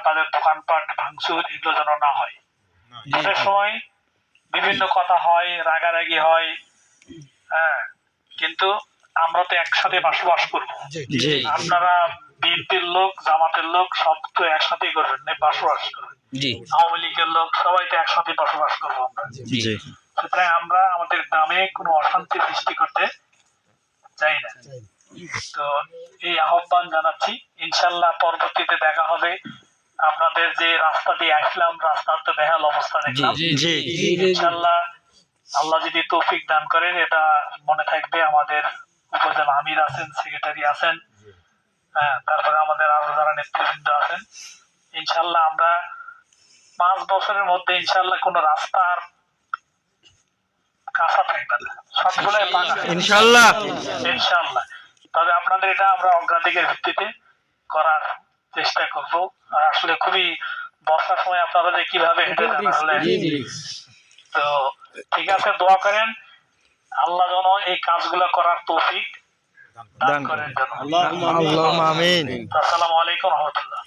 তাদের দোকানপাট ভাঙচুর এগুলো যেন না হয়। অনেক সময় বিভিন্ন কথা হয়, রাগারাগি হয়, হ্যাঁ, কিন্তু আমরা তো একসাথে বসবাস করবো। আপনারা বিএনপির লোক, জামাতের লোক সব তো একসাথেই করবেন, বসবাস করবেন। আওয়ামী লীগের লোক সবাই তো একসাথে বসবাস করবো আমরা। সুতরাং আমরা আমাদের গ্রামে কোনো অশান্তি সৃষ্টি করতে চাই না। তো এই আহ্বান জানাচ্ছি, ইনশাল্লাহ পরবর্তীতে দেখা হবে। আপনাদের যে রাস্তা দিয়ে আসলাম, রাস্তার তো বেহাল অবস্থা দেখলাম, ইনশাল্লাহ আল্লাহ যদি তৌফিক দান করেন এটা মনে থাকবে। আমাদের উপজেলা আমির আছেন, সেক্রেটারি আছেন, হ্যাঁ, তারপরে আমাদের আরো যারা নেতৃবৃন্দ আছেন, ইনশাল্লাহ আমরা 5 বছরের মধ্যে ইনশাল্লাহ কোন রাস্তা আর কাঁচা থাকবে না, সবগুলাই পাকা ইনশাল্লাহ। ইনশাল্লাহ। তবে আপনাদের এটা আমরা অগ্রাধিকার ভিত্তিতে করার চেষ্টা করব। আর আসলে খুবই বর্ষার সময় আপনারা যে কিভাবে হেঁটে যান, আসলে তো ঠিক আছে, দোয়া করেন আল্লাহ যেন এই কাজগুলো করার তৌফিক দান করেন যেন। আল্লাহুম্মা আমিন। আসসালামু আলাইকুম ওয়া রাহমাতুল্লাহ।